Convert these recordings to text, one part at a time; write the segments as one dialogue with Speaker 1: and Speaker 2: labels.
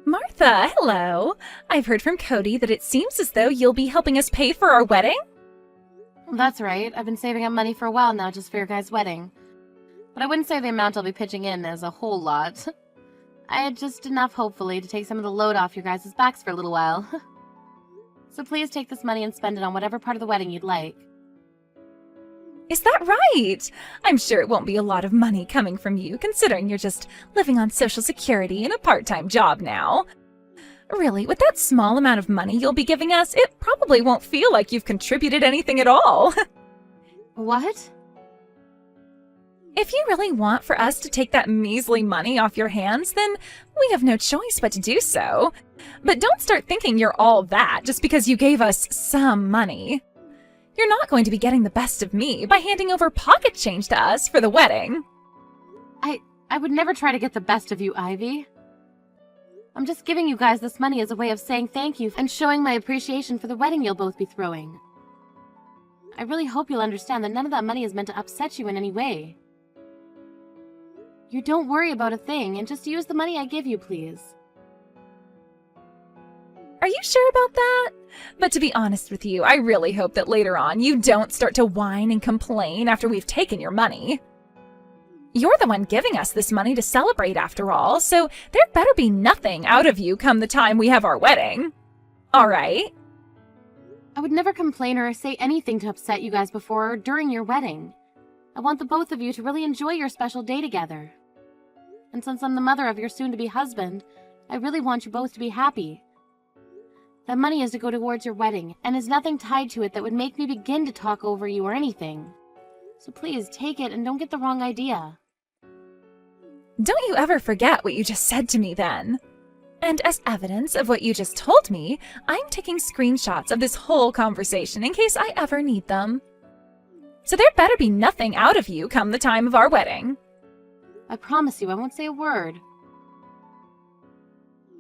Speaker 1: Martha, hello. I've heard from Cody that it seems as though you'll be helping us pay for our wedding.
Speaker 2: That's right. I've been saving up money for a while now just for your guys' wedding. But I wouldn't say the amount I'll be pitching in is a whole lot. I had just enough, hopefully, to take some of the load off your guys' backs for a little while. So please take this money and spend it on whatever part of the wedding you'd like.
Speaker 1: Is that right? I'm sure it won't be a lot of money coming from you, considering you're just living on Social Security in a part-time job now. Really, with that small amount of money you'll be giving us, it probably won't feel like you've contributed anything at all.
Speaker 2: What?
Speaker 1: If you really want for us to take that measly money off your hands, then we have no choice but to do so. But don't start thinking you're all that just because you gave us some money. You're not going to be getting the best of me by handing over pocket change to us for the wedding.
Speaker 2: I would never try to get the best of you, Ivy. I'm just giving you guys this money as a way of saying thank you and showing my appreciation for the wedding you'll both be throwing. I really hope you'll understand that none of that money is meant to upset you in any way. You don't worry about a thing and just use the money I give you, please.
Speaker 1: Are you sure about that? But to be honest with you, I really hope that later on you don't start to whine and complain after we've taken your money. You're the one giving us this money to celebrate after all, so there better be nothing out of you come the time we have our wedding. All right?
Speaker 2: I would never complain or say anything to upset you guys before or during your wedding. I want the both of you to really enjoy your special day together. And since I'm the mother of your soon-to-be husband, I really want you both to be happy. That money is to go towards your wedding, and is nothing tied to it that would make me begin to talk over you or anything. So please, take it and don't get the wrong idea.
Speaker 1: Don't you ever forget what you just said to me then. And as evidence of what you just told me, I'm taking screenshots of this whole conversation in case I ever need them. So there better be nothing out of you come the time of our wedding.
Speaker 2: I promise you I won't say a word.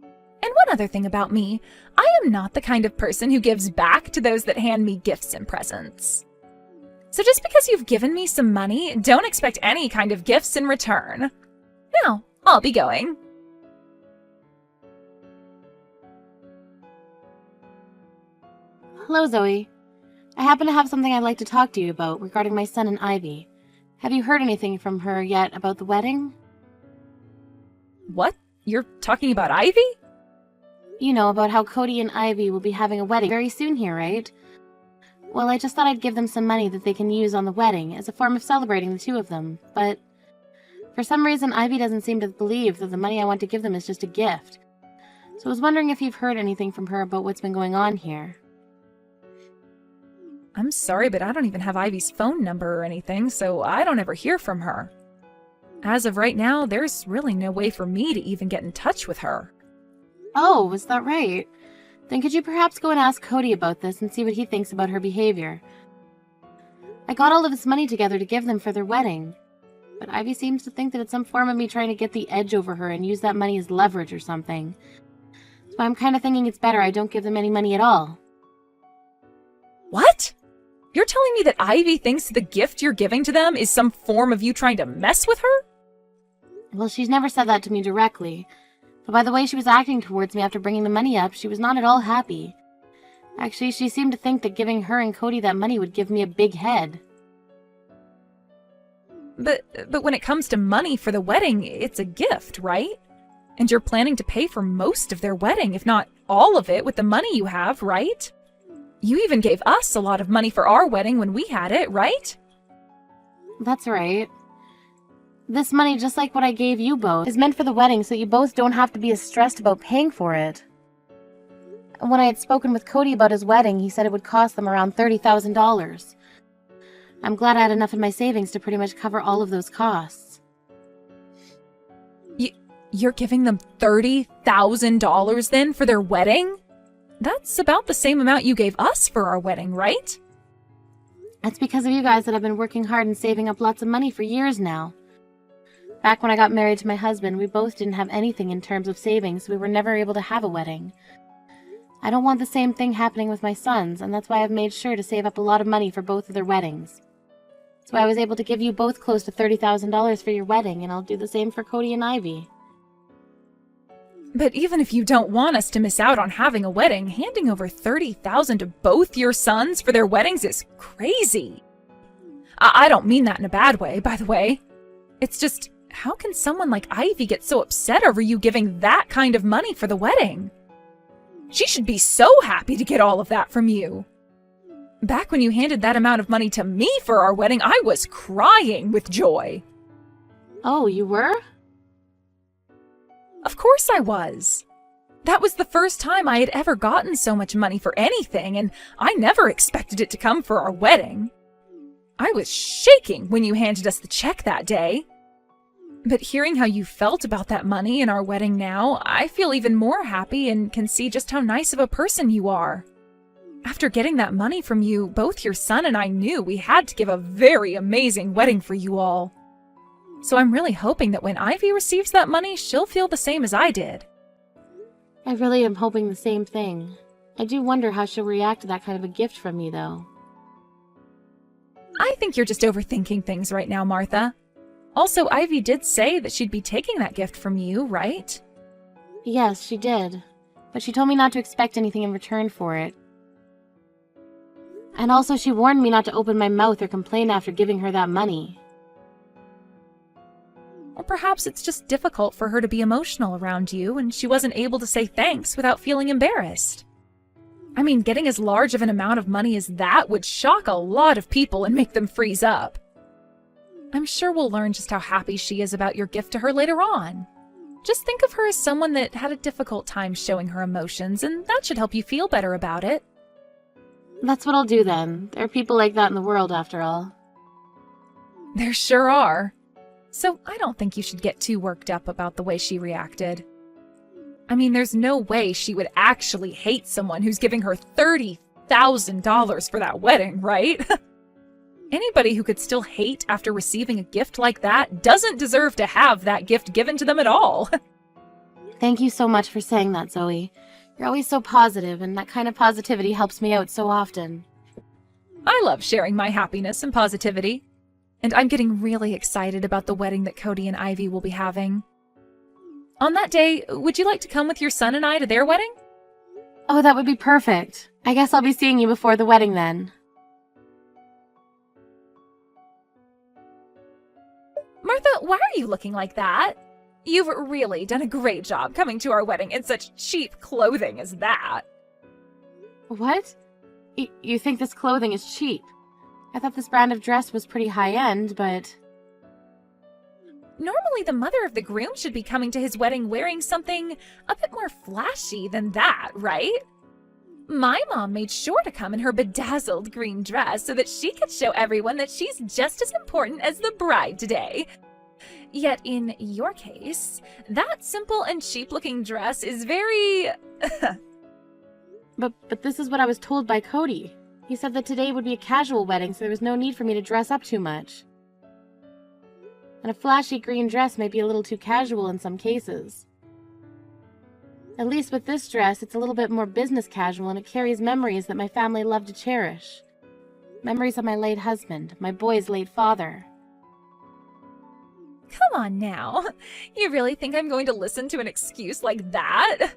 Speaker 1: And one other thing about me, I am not the kind of person who gives back to those that hand me gifts and presents. So just because you've given me some money, don't expect any kind of gifts in return. Now, I'll be going.
Speaker 2: Hello, Zoe. I happen to have something I'd like to talk to you about regarding my son and Ivy. Have you heard anything from her yet about the wedding?
Speaker 1: What? You're talking about Ivy?
Speaker 2: You know, about how Cody and Ivy will be having a wedding very soon here, right? Well, I just thought I'd give them some money that they can use on the wedding as a form of celebrating the two of them, but for some reason Ivy doesn't seem to believe that the money I want to give them is just a gift. So I was wondering if you've heard anything from her about what's been going on here.
Speaker 1: I'm sorry, but I don't even have Ivy's phone number or anything, so I don't ever hear from her. As of right now, there's really no way for me to even get in touch with her.
Speaker 2: Oh, is that right? Then could you perhaps go and ask Cody about this and see what he thinks about her behavior? I got all of this money together to give them for their wedding, but Ivy seems to think that it's some form of me trying to get the edge over her and use that money as leverage or something. So I'm kind of thinking it's better I don't give them any money at all.
Speaker 1: What? You're telling me that Ivy thinks the gift you're giving to them is some form of you trying to mess with her?
Speaker 2: Well, she's never said that to me directly, but by the way she was acting towards me after bringing the money up, she was not at all happy. Actually, she seemed to think that giving her and Cody that money would give me a big head.
Speaker 1: But when it comes to money for the wedding, it's a gift, right? And you're planning to pay for most of their wedding, if not all of it, with the money you have, right? You even gave us a lot of money for our wedding when we had it, right?
Speaker 2: That's right. This money, just like what I gave you both, is meant for the wedding so you both don't have to be as stressed about paying for it. And when I had spoken with Cody about his wedding, he said it would cost them around $30,000. I'm glad I had enough in my savings to pretty much cover all of those costs.
Speaker 1: You're giving them $30,000 then for their wedding? That's about the same amount you gave us for our wedding, right?
Speaker 2: It's because of you guys that I've been working hard and saving up lots of money for years now. Back when I got married to my husband, we both didn't have anything in terms of savings, so we were never able to have a wedding. I don't want the same thing happening with my sons, and that's why I've made sure to save up a lot of money for both of their weddings. So I was able to give you both close to $30,000 for your wedding, and I'll do the same for Cody and Ivy.
Speaker 1: But even if you don't want us to miss out on having a wedding, handing over $30,000 to both your sons for their weddings is crazy. I don't mean that in a bad way, by the way. It's just, how can someone like Ivy get so upset over you giving that kind of money for the wedding? She should be so happy to get all of that from you. Back when you handed that amount of money to me for our wedding, I was crying with joy.
Speaker 2: Oh, you were?
Speaker 1: Of course I was. That was the first time I had ever gotten so much money for anything, and I never expected it to come for our wedding. I was shaking when you handed us the check that day. But hearing how you felt about that money and our wedding now, I feel even more happy and can see just how nice of a person you are. After getting that money from you, both your son and I knew we had to give a very amazing wedding for you all. So I'm really hoping that when Ivy receives that money, she'll feel the same as I did.
Speaker 2: I really am hoping the same thing. I do wonder how she'll react to that kind of a gift from me, though.
Speaker 1: I think you're just overthinking things right now, Martha. Also, Ivy did say that she'd be taking that gift from you, right?
Speaker 2: Yes, she did. But she told me not to expect anything in return for it. And also she warned me not to open my mouth or complain after giving her that money.
Speaker 1: Or perhaps it's just difficult for her to be emotional around you and she wasn't able to say thanks without feeling embarrassed. I mean, getting as large of an amount of money as that would shock a lot of people and make them freeze up. I'm sure we'll learn just how happy she is about your gift to her later on. Just think of her as someone that had a difficult time showing her emotions, and that should help you feel better about it.
Speaker 2: That's what I'll do then. There are people like that in the world, after all.
Speaker 1: There sure are. So I don't think you should get too worked up about the way she reacted. I mean, there's no way she would actually hate someone who's giving her $30,000 for that wedding, right? Anybody who could still hate after receiving a gift like that doesn't deserve to have that gift given to them at all.
Speaker 2: Thank you so much for saying that, Zoe. You're always so positive, and that kind of positivity helps me out so often.
Speaker 1: I love sharing my happiness and positivity. And I'm getting really excited about the wedding that Cody and Ivy will be having. On that day, would you like to come with your son and I to their wedding?
Speaker 2: Oh, that would be perfect. I guess I'll be seeing you before the wedding then.
Speaker 1: Martha, why are you looking like that? You've really done a great job coming to our wedding in such cheap clothing as that.
Speaker 2: What? You think this clothing is cheap? I thought this brand of dress was pretty high-end, but...
Speaker 1: Normally the mother of the groom should be coming to his wedding wearing something a bit more flashy than that, right? My mom made sure to come in her bedazzled green dress so that she could show everyone that she's just as important as the bride today. Yet in your case, that simple and cheap-looking dress is very...
Speaker 2: But this is what I was told by Cody. He said that today would be a casual wedding, so there was no need for me to dress up too much. And a flashy green dress may be a little too casual in some cases. At least with this dress, it's a little bit more business casual and it carries memories that my family loved to cherish. Memories of my late husband, my boy's late father.
Speaker 1: Come on now. You really think I'm going to listen to an excuse like that?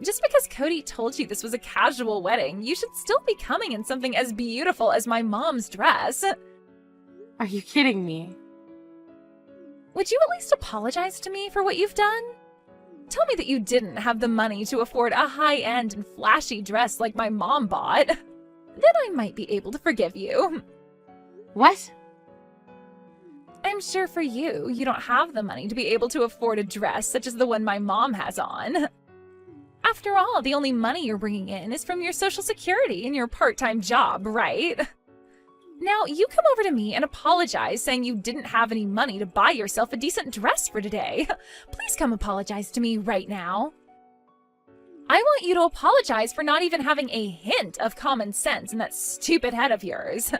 Speaker 1: Just because Cody told you this was a casual wedding, you should still be coming in something as beautiful as my mom's dress.
Speaker 2: Are you kidding me?
Speaker 1: Would you at least apologize to me for what you've done? Tell me that you didn't have the money to afford a high-end and flashy dress like my mom bought. Then I might be able to forgive you.
Speaker 2: What?
Speaker 1: I'm sure for you, you don't have the money to be able to afford a dress such as the one my mom has on. After all, the only money you're bringing in is from your Social Security and your part-time job, right? Now, you come over to me and apologize saying you didn't have any money to buy yourself a decent dress for today. Please come apologize to me right now. I want you to apologize for not even having a hint of common sense in that stupid head of yours.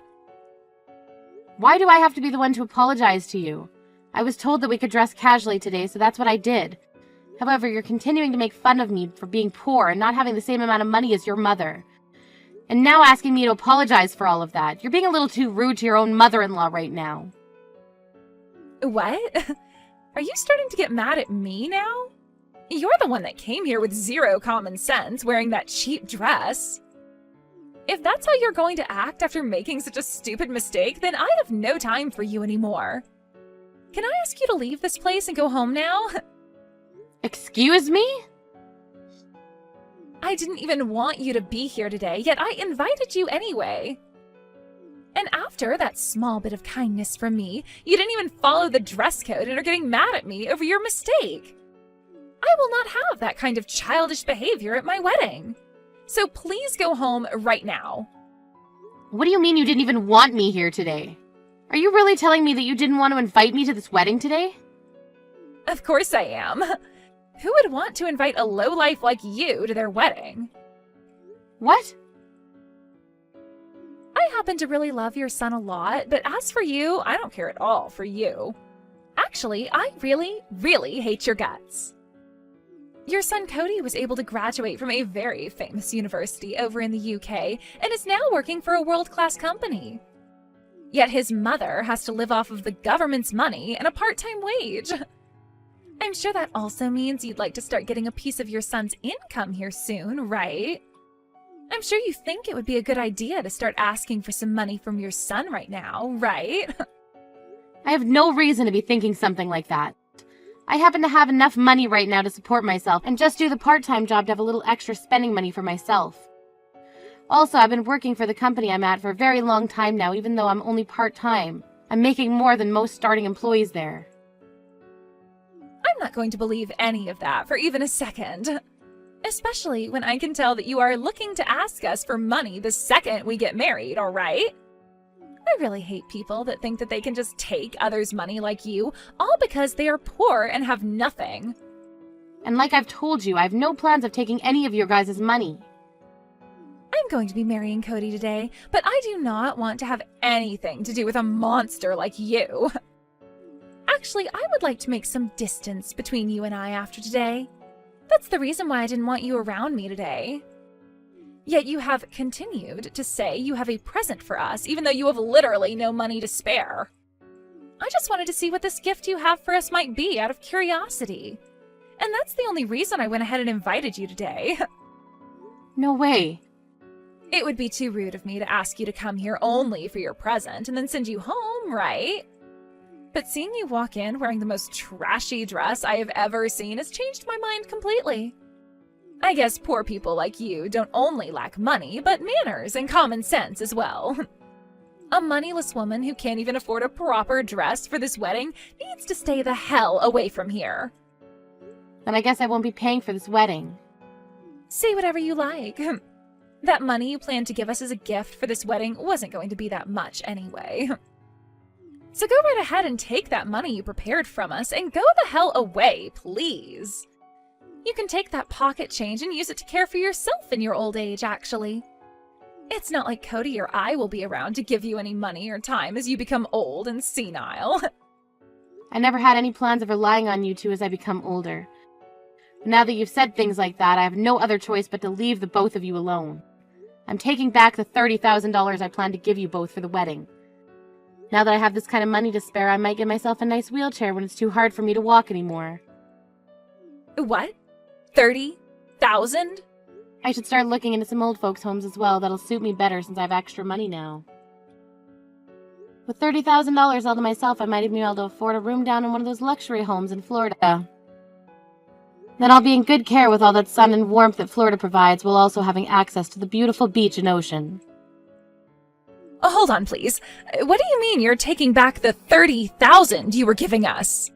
Speaker 2: Why do I have to be the one to apologize to you? I was told that we could dress casually today, so that's what I did. However, you're continuing to make fun of me for being poor and not having the same amount of money as your mother. And now asking me to apologize for all of that. You're being a little too rude to your own mother-in-law right now.
Speaker 1: What? Are you starting to get mad at me now? You're the one that came here with zero common sense, wearing that cheap dress. If that's how you're going to act after making such a stupid mistake, then I have no time for you anymore. Can I ask you to leave this place and go home now?
Speaker 2: Excuse me?
Speaker 1: I didn't even want you to be here today, yet I invited you anyway. And after that small bit of kindness from me, you didn't even follow the dress code and are getting mad at me over your mistake. I will not have that kind of childish behavior at my wedding. So please go home right now.
Speaker 2: What do you mean you didn't even want me here today? Are you really telling me that you didn't want to invite me to this wedding today?
Speaker 1: Of course I am. Who would want to invite a lowlife like you to their wedding?
Speaker 2: What?
Speaker 1: I happen to really love your son a lot, but as for you, I don't care at all for you. Actually, I really, really hate your guts. Your son Cody was able to graduate from a very famous university over in the UK and is now working for a world-class company. Yet his mother has to live off of the government's money and a part-time wage. I'm sure that also means you'd like to start getting a piece of your son's income here soon, right? I'm sure you think it would be a good idea to start asking for some money from your son right now, right?
Speaker 2: I have no reason to be thinking something like that. I happen to have enough money right now to support myself and just do the part-time job to have a little extra spending money for myself. Also, I've been working for the company I'm at for a very long time now, even though I'm only part-time. I'm making more than most starting employees there.
Speaker 1: I'm not going to believe any of that for even a second. Especially when I can tell that you are looking to ask us for money the second we get married, all right? I really hate people that think that they can just take others' money like you, all because they are poor and have nothing.
Speaker 2: And like I've told you, I have no plans of taking any of your guys' money.
Speaker 1: I'm going to be marrying Cody today, but I do not want to have anything to do with a monster like you. Actually, I would like to make some distance between you and I after today. That's the reason why I didn't want you around me today. Yet you have continued to say you have a present for us, even though you have literally no money to spare. I just wanted to see what this gift you have for us might be out of curiosity. And that's the only reason I went ahead and invited you today.
Speaker 2: No way.
Speaker 1: It would be too rude of me to ask you to come here only for your present and then send you home, right? But seeing you walk in wearing the most trashy dress I have ever seen has changed my mind completely. I guess poor people like you don't only lack money, but manners and common sense as well. A moneyless woman who can't even afford a proper dress for this wedding needs to stay the hell away from here.
Speaker 2: Then I guess I won't be paying for this wedding.
Speaker 1: Say whatever you like. That money you planned to give us as a gift for this wedding wasn't going to be that much anyway. So go right ahead and take that money you prepared from us and go the hell away, please. You can take that pocket change and use it to care for yourself in your old age, actually. It's not like Cody or I will be around to give you any money or time as you become old and senile.
Speaker 2: I never had any plans of relying on you two as I become older. But now that you've said things like that, I have no other choice but to leave the both of you alone. I'm taking back the $30,000 I planned to give you both for the wedding. Now that I have this kind of money to spare, I might get myself a nice wheelchair when it's too hard for me to walk anymore.
Speaker 1: What? 30,000?
Speaker 2: I should start looking into some old folks' homes as well. That'll suit me better since I have extra money now. With $30,000 all to myself, I might even be able to afford a room down in one of those luxury homes in Florida. Then I'll be in good care with all that sun and warmth that Florida provides, while also having access to the beautiful beach and ocean.
Speaker 1: Oh, hold on, please. What do you mean you're taking back the $30,000 you were giving us?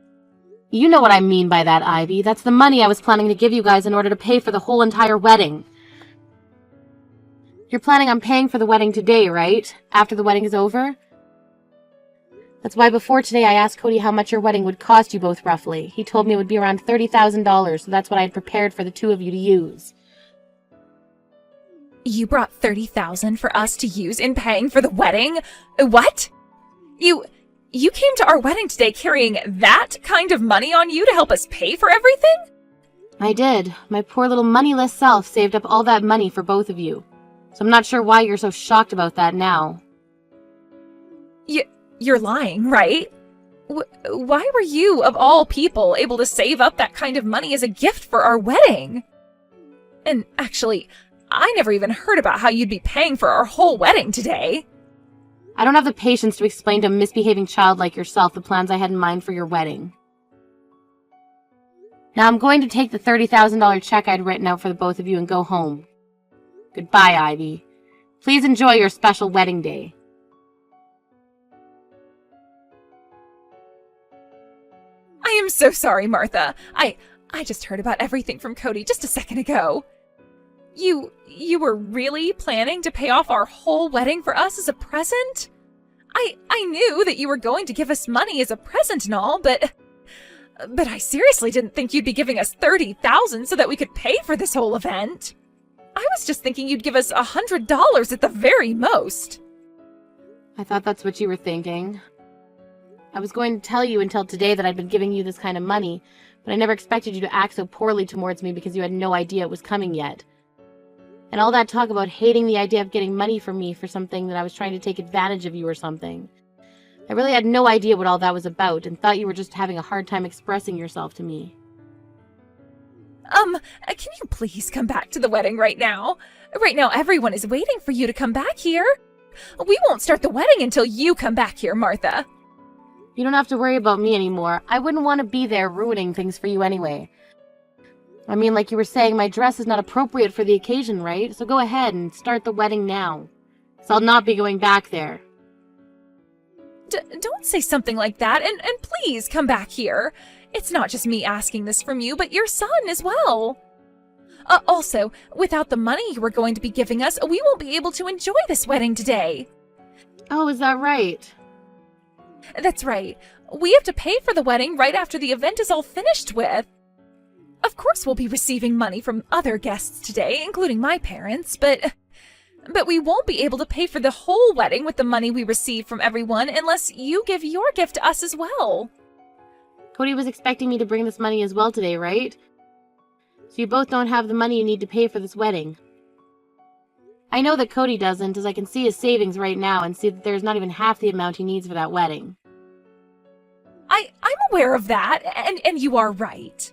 Speaker 2: You know what I mean by that, Ivy. That's the money I was planning to give you guys in order to pay for the whole entire wedding. You're planning on paying for the wedding today, right? After the wedding is over? That's why before today I asked Cody how much your wedding would cost you both roughly. He told me it would be around $30,000, so that's what I had prepared for the two of you to use.
Speaker 1: You brought $30,000 for us to use in paying for the wedding? What? You came to our wedding today carrying that kind of money on you to help us pay for everything?
Speaker 2: I did. My poor little moneyless self saved up all that money for both of you. So I'm not sure why you're so shocked about that now.
Speaker 1: You're lying, right? Why were you, of all people, able to save up that kind of money as a gift for our wedding? And actually, I never even heard about how you'd be paying for our whole wedding today.
Speaker 2: I don't have the patience to explain to a misbehaving child like yourself the plans I had in mind for your wedding. Now I'm going to take the $30,000 check I'd written out for the both of you and go home. Goodbye, Ivy. Please enjoy your special wedding day.
Speaker 1: I am so sorry, Martha. I just heard about everything from Cody just a second ago. You were really planning to pay off our whole wedding for us as a present? I knew that you were going to give us money as a present and all, but I seriously didn't think you'd be giving us $30,000 so that we could pay for this whole event. I was just thinking you'd give us $100 at the very most.
Speaker 2: I thought that's what you were thinking. I was going to tell you until today that I'd been giving you this kind of money, but I never expected you to act so poorly towards me because you had no idea it was coming yet. And all that talk about hating the idea of getting money from me for something that I was trying to take advantage of you or something. I really had no idea what all that was about and thought you were just having a hard time expressing yourself to me.
Speaker 1: Can you please come back to the wedding right now? Right now, everyone is waiting for you to come back here. We won't start the wedding until you come back here, Martha.
Speaker 2: You don't have to worry about me anymore. I wouldn't want to be there ruining things for you anyway. I mean, like you were saying, my dress is not appropriate for the occasion, right? So go ahead and start the wedding now. So I'll not be going back there.
Speaker 1: Don't say something like that, and please come back here. It's not just me asking this from you, but your son as well. Also, without the money you were going to be giving us, we won't be able to enjoy this wedding today.
Speaker 2: Oh, is that right?
Speaker 1: That's right. We have to pay for the wedding right after the event is all finished with. Of course we'll be receiving money from other guests today, including my parents, but we won't be able to pay for the whole wedding with the money we receive from everyone unless you give your gift to us as well.
Speaker 2: Cody was expecting me to bring this money as well today, right? So you both don't have the money you need to pay for this wedding. I know that Cody doesn't, as I can see his savings right now and see that there's not even half the amount he needs for that wedding.
Speaker 1: I'm aware of that, and you are right.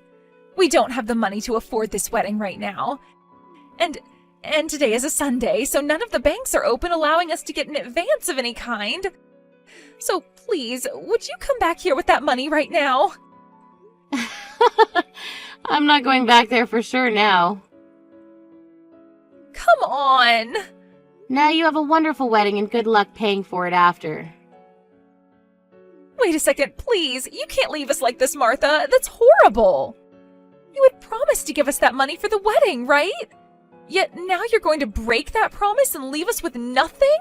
Speaker 1: We don't have the money to afford this wedding right now. And today is a Sunday, so none of the banks are open allowing us to get an advance of any kind. So please, would you come back here with that money right now?
Speaker 2: I'm not going back there for sure now.
Speaker 1: Come on!
Speaker 2: Now you have a wonderful wedding and good luck paying for it after.
Speaker 1: Wait a second, please. You can't leave us like this, Martha. That's horrible. You had promised to give us that money for the wedding, right? Yet now you're going to break that promise and leave us with nothing?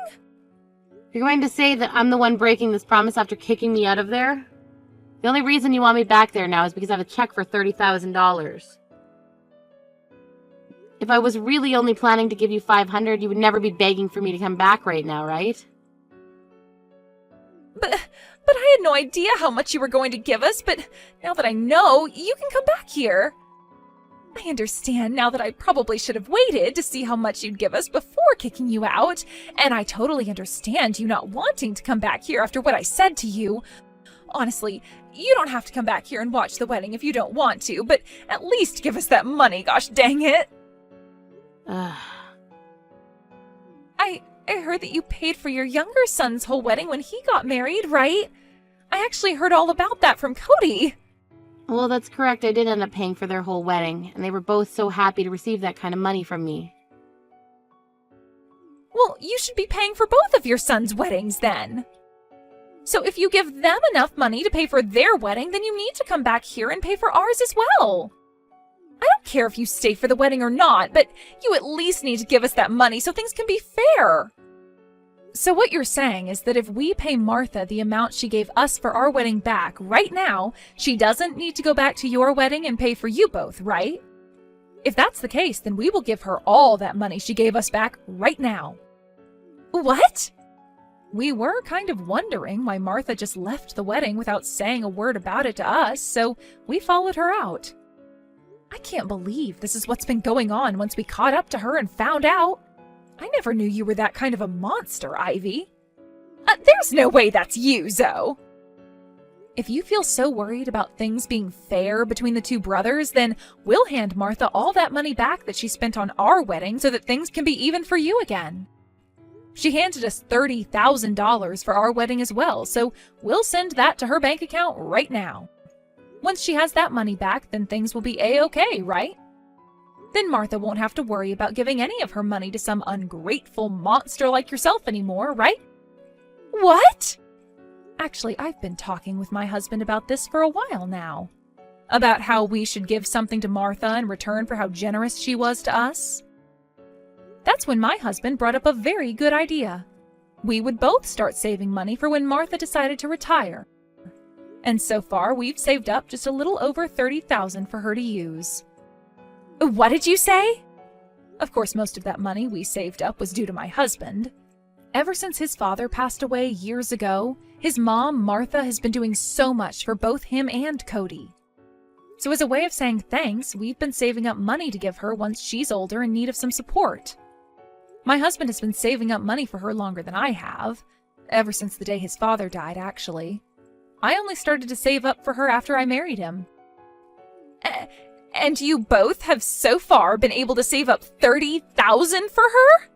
Speaker 2: You're going to say that I'm the one breaking this promise after kicking me out of there? The only reason you want me back there now is because I have a check for $30,000. If I was really only planning to give you $500, you would never be begging for me to come back right now, right?
Speaker 1: But I had no idea how much you were going to give us, but now that I know, you can come back here. I understand now that I probably should have waited to see how much you'd give us before kicking you out, and I totally understand you not wanting to come back here after what I said to you. Honestly, you don't have to come back here and watch the wedding if you don't want to, but at least give us that money, gosh dang it. I heard that you paid for your younger son's whole wedding when he got married, right? I actually heard all about that from Cody.
Speaker 2: Well, that's correct. I did end up paying for their whole wedding, and they were both so happy to receive that kind of money from me.
Speaker 1: Well, you should be paying for both of your sons' weddings then. So if you give them enough money to pay for their wedding, then you need to come back here and pay for ours as well. I don't care if you stay for the wedding or not, but you at least need to give us that money so things can be fair. So what you're saying is that if we pay Martha the amount she gave us for our wedding back right now, she doesn't need to go back to your wedding and pay for you both, right? If that's the case, then we will give her all that money she gave us back right now. What? We were kind of wondering why Martha just left the wedding without saying a word about it to us, so we followed her out. I can't believe this is what's been going on once we caught up to her and found out. I never knew you were that kind of a monster, Ivy. There's no way that's you, Zoe. If you feel so worried about things being fair between the two brothers, then we'll hand Martha all that money back that she spent on our wedding so that things can be even for you again. She handed us $30,000 for our wedding as well, so we'll send that to her bank account right now. Once she has that money back, then things will be A-okay, right? Then Martha won't have to worry about giving any of her money to some ungrateful monster like yourself anymore, right? What? Actually, I've been talking with my husband about this for a while now. About how we should give something to Martha in return for how generous she was to us. That's when my husband brought up a very good idea. We would both start saving money for when Martha decided to retire. And so far, we've saved up just a little over $30,000 for her to use. What did you say? Of course, most of that money we saved up was due to my husband. Ever since his father passed away years ago, his mom, Martha, has been doing so much for both him and Cody. So as a way of saying thanks, we've been saving up money to give her once she's older in need of some support. My husband has been saving up money for her longer than I have, ever since the day his father died, actually. I only started to save up for her after I married him. And you both have so far been able to save up $30,000 for her?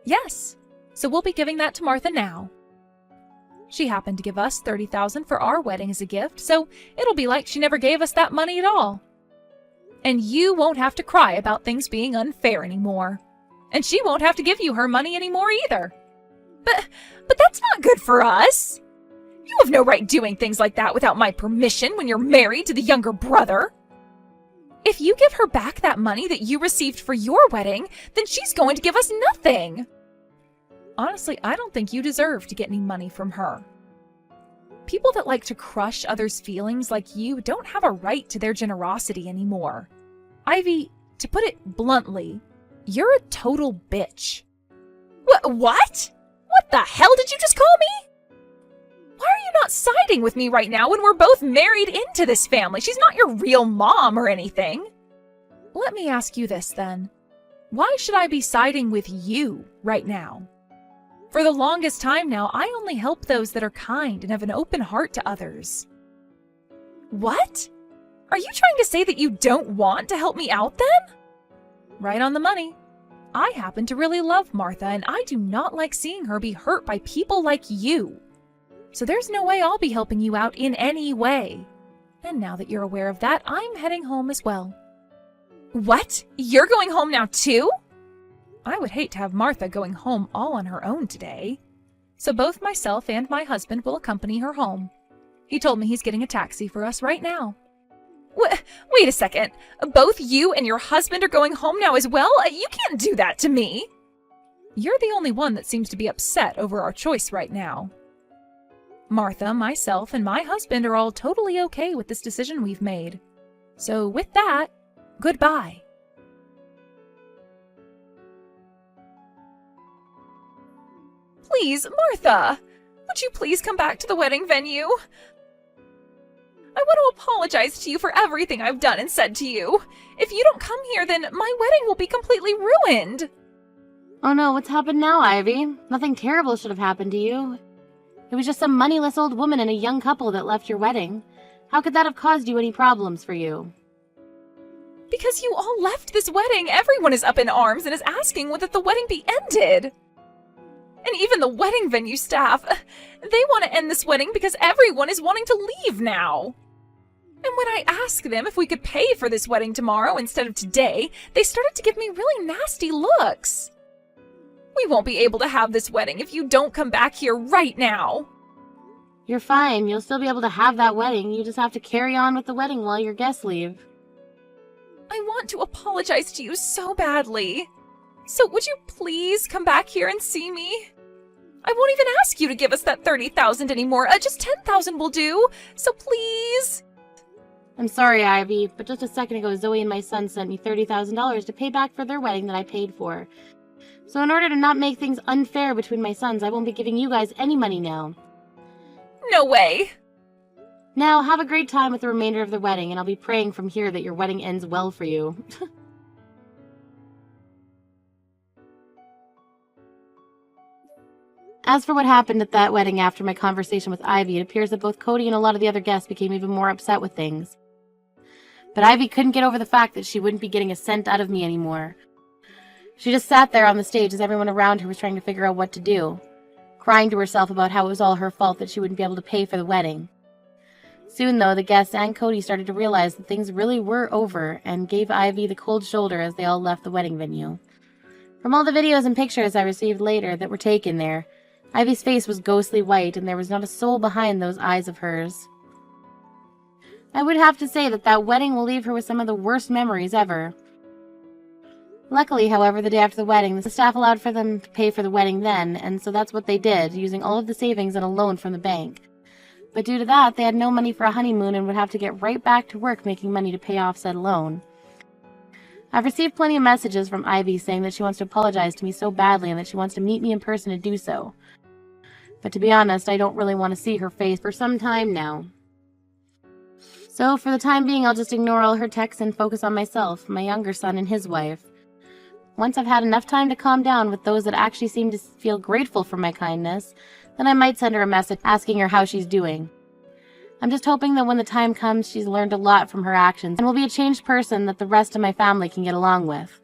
Speaker 1: Yes, so we'll be giving that to Martha now. She happened to give us $30,000 for our wedding as a gift, so it'll be like she never gave us that money at all. And you won't have to cry about things being unfair anymore. And she won't have to give you her money anymore either. But that's not good for us. You have no right doing things like that without my permission when you're married to the younger brother. If you give her back that money that you received for your wedding, then she's going to give us nothing. Honestly, I don't think you deserve to get any money from her. People that like to crush others' feelings like you don't have a right to their generosity anymore. Ivy, to put it bluntly, you're a total bitch. What? What the hell did you just call me? Why are you not siding with me right now when we're both married into this family? She's not your real mom or anything. Let me ask you this then. Why should I be siding with you right now? For the longest time now, I only help those that are kind and have an open heart to others. What? Are you trying to say that you don't want to help me out then? Right on the money. I happen to really love Martha, and I do not like seeing her be hurt by people like you. So there's no way I'll be helping you out in any way. And now that you're aware of that, I'm heading home as well. What? You're going home now too? I would hate to have Martha going home all on her own today. So both myself and my husband will accompany her home. He told me he's getting a taxi for us right now. Wait a second. Both you and your husband are going home now as well? You can't do that to me. You're the only one that seems to be upset over our choice right now. Martha, myself, and my husband are all totally okay with this decision we've made. So with that, goodbye. Please, Martha, would you please come back to the wedding venue? I want to apologize to you for everything I've done and said to you. If you don't come here, then my wedding will be completely ruined.
Speaker 2: Oh no, what's happened now, Ivy? Nothing terrible should have happened to you. It was just some moneyless old woman and a young couple that left your wedding. How could that have caused you any problems for you?
Speaker 1: Because you all left this wedding, everyone is up in arms and is asking that the wedding be ended. And even the wedding venue staff, they want to end this wedding because everyone is wanting to leave now. And when I asked them if we could pay for this wedding tomorrow instead of today, they started to give me really nasty looks. We won't be able to have this wedding if you don't come back here right now.
Speaker 2: You're fine. You'll still be able to have that wedding. You just have to carry on with the wedding while your guests leave.
Speaker 1: I want to apologize to you so badly. So would you please come back here and see me? I won't even ask you to give us that $30,000 anymore. Just $10,000 will do. So please.
Speaker 2: I'm sorry, Ivy, but just a second ago, Zoe and my son sent me $30,000 to pay back for their wedding that I paid for. So in order to not make things unfair between my sons, I won't be giving you guys any money now.
Speaker 1: No way.
Speaker 2: Now, have a great time with the remainder of the wedding, and I'll be praying from here that your wedding ends well for you. As for what happened at that wedding after my conversation with Ivy, it appears that both Cody and a lot of the other guests became even more upset with things. But Ivy couldn't get over the fact that she wouldn't be getting a cent out of me anymore. She just sat there on the stage as everyone around her was trying to figure out what to do, crying to herself about how it was all her fault that she wouldn't be able to pay for the wedding. Soon, though, the guests and Cody started to realize that things really were over and gave Ivy the cold shoulder as they all left the wedding venue. From all the videos and pictures I received later that were taken there, Ivy's face was ghostly white and there was not a soul behind those eyes of hers. I would have to say that that wedding will leave her with some of the worst memories ever. Luckily, however, the day after the wedding, the staff allowed for them to pay for the wedding then, and so that's what they did, using all of the savings and a loan from the bank. But due to that, they had no money for a honeymoon and would have to get right back to work making money to pay off said loan. I've received plenty of messages from Ivy saying that she wants to apologize to me so badly and that she wants to meet me in person to do so. But to be honest, I don't really want to see her face for some time now. So for the time being, I'll just ignore all her texts and focus on myself, my younger son, and his wife. Once I've had enough time to calm down with those that actually seem to feel grateful for my kindness, then I might send her a message asking her how she's doing. I'm just hoping that when the time comes, she's learned a lot from her actions and will be a changed person that the rest of my family can get along with.